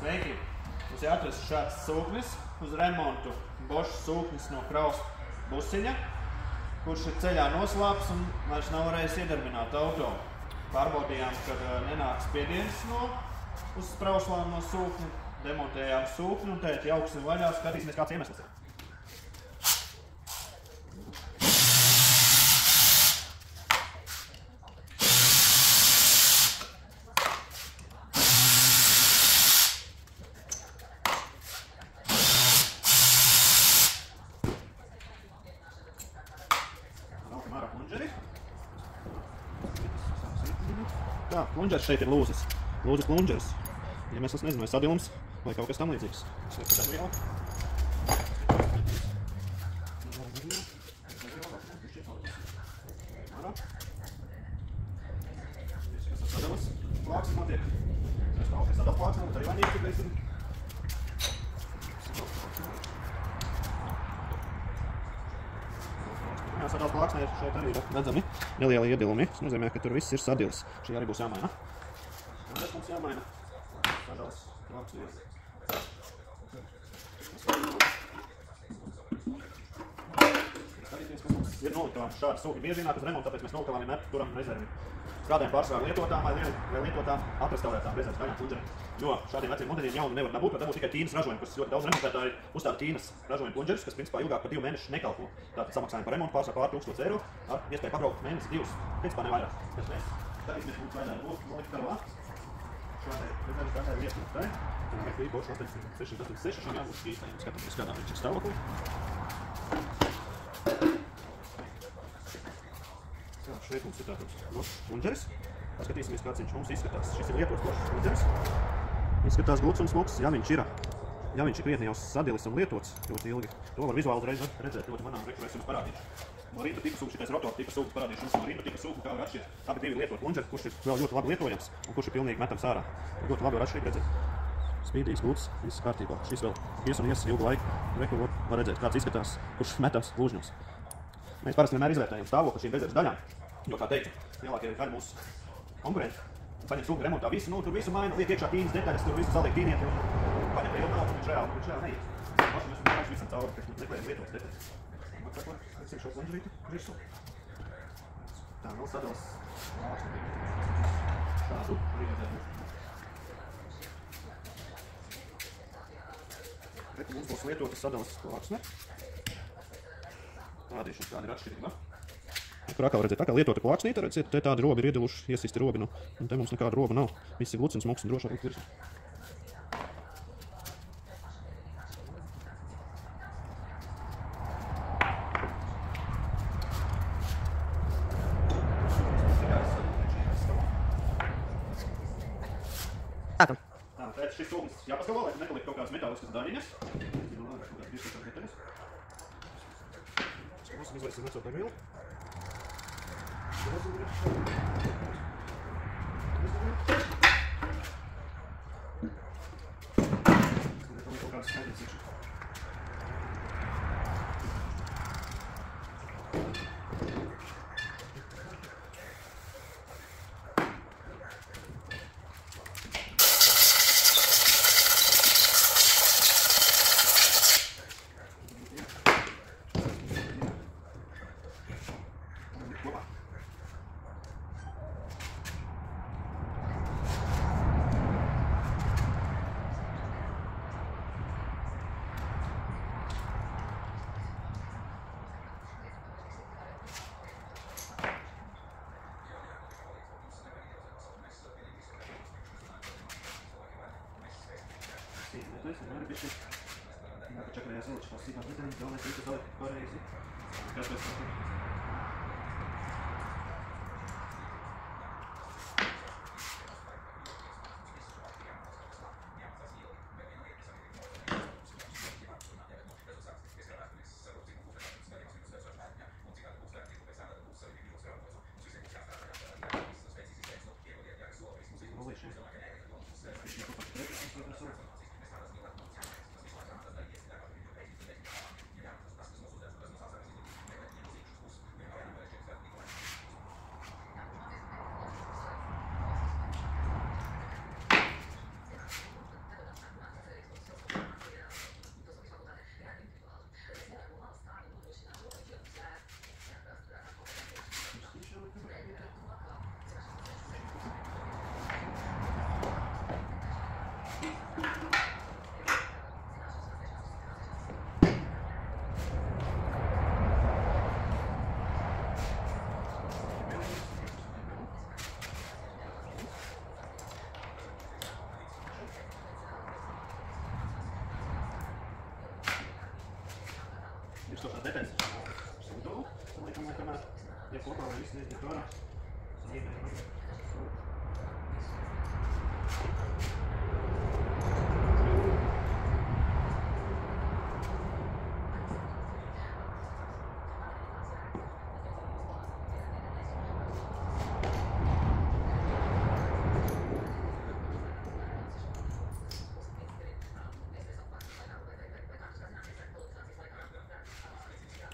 Sveiki! Mums jāatrasts šāds sūknis uz remontu. Bošs sūknis no Kraus busiņa, kurš ir ceļā noslāps un vairs nav varējis iedarbināt auto. Pārbaudījām, kad nenāk spiediens uz sprauslām no sūkņa, demontējām sūkni un tēt jauksim vaļā, skatīsimies kāds iemesls ir. Tā, plunžers šeit ir lūzes. Lūzes plunžers. Ja mēs nezinu, vai sadilums vai kaut kas tam līdzīgs. Sadilas plāksnes man tiek. Es kaut kas sadalas plāksnes, bet arī vainīgi, ka es Sadalas plāksnē šeit arī ir redzami nelieli iedilumi. Tas nozīmē, ka tur viss ir sadilis. Šī arī būs jāmaina. Un tas mums jāmaina sadalas plāksnē. Skatīties, kas mums ir noliktavā. Šādi sūkņi bieži ienāk uz remontu, tāpēc mēs noliktavā vienmēr turam rezervi. Strādājam pārsvarā lietotām vai lietotām atrestaurētām rezerves kaņām plunžeriem. Jo šādiem veciem modeļiem jauni nevar dabūt, bet dabūt tikai Ķīnas ražojumi, kas ļoti daudz remontētāji uzstāda Ķīnas ražojumu plunžerus, kas principā ilgāk par 2 mēnešus nekalpo. Tātad samaksājam par remontu pārsvarā pār 1000 eiro ar iespēju pabraukt mēnesi 2. Principā nevairāk. Bet mēs skatīsimies, mums vajadzētu noliktavā. Šādai rezerves kaņai ir iesnūtai. Tur ir Bošs 8686, šim jābūt īstajiem. Skatāmies, kādā viņš ir stāvoklī. Šeit mums ir tātad Bošs plunžeris. Paskatīsimies, kāds viņš mums izskatās. Šis ir lietots Bošs plunžeris. Izskatās gluds un smuks, ja viņš ir krietni jau sadilis un lietots ļoti ilgi. To var vizuāli uzreiz redzēt ļoti manām rekurēs jums parādīšu. No rindu tipa sūkņa, šitais rotor tipa sūkņa parādīšu jums no rindu tipa sūkņa, kā var atšķirt. Abi divi lietot plunžeri, kurš ir vēl ļoti labi lietojams un kurš ir pilnīgi metams ārā. Ļoti labi var atšķirīt redzēt. Spīdīgs, gluds, viss kārtībā. Šis vēl ies un ies ilgu laiku. Rekur var redzēt, kāds izskatās, kurš metams lūžņos. Mēs parasti vienmēr izvērtējam stāvokli šīm rezerves daļām, jo, kā teicu, lielākie ir daļi mūsu konkurenti. Paņem sūkņu remontā visu, tur visu maina, liek iekšā Ķīnas detaļas, tur visu saliek tīnieti un paņem pie ilgāk, viņš reāli neiet. Paši mēs vienkārši visam cauri, ka meklējam lietotas detaļas. Liksim šo plunžerīti virsū. Tā, vēl sadalas šādu rīvērtējumu. Reku mums būs lietotas sadalas plāksne. Rādīšu, kāda ir atšķirība. Kur atkal redzēt, tā kā lietota plāksnīte, redziet, te tādi robi ir iediluši, iesisti robi, un te mums nekāda roba nav. Viss ir gluds un smuks un droši var likt virsū. Tā, šis sūknis jāpaskalo, lai nepaliek kaut kādas metāliskas daļiņas. Mums izlaisim veco degvielu. Čakarējās ilgi šās sīkās detaļas, galvenais ir, ka dalikt pareizi. Kāpēc Izstošās detaļas. Sūdu. Liekam, kamēr tiek kopā, lai viss neizņemt ārā.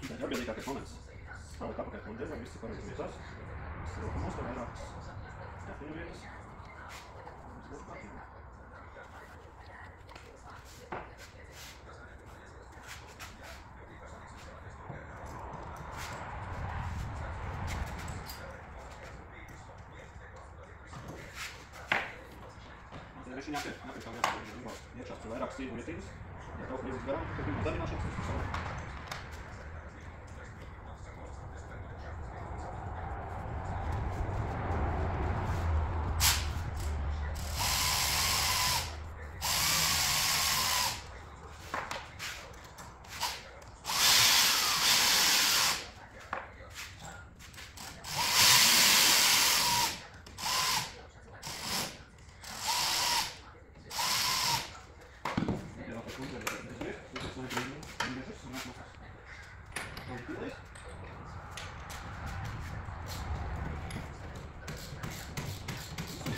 Tā ir atbildīgākais moments. Stāvēt apakaļ plunžerā, visi pareizi vietās. Visi rokamos vai vairākas ķepiņu vietas. Viss būs kārtībā. Tad viņš jāpiet kā viens iekšās pie vairākas tīgu vietības. Ja tev priezis garām, tad pirmā darināšanas, tas ir savā.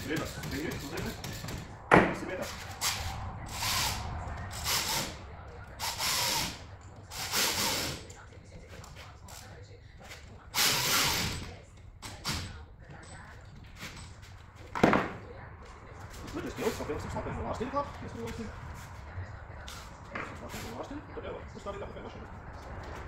Vietās, visi vietās. Lietiski ilgs, papilksim slapiem no lāstīm klāt, ieskrūlīsim. Slapiem no lāstīm, un tad jau uzstādīt apakaļ mašīnu.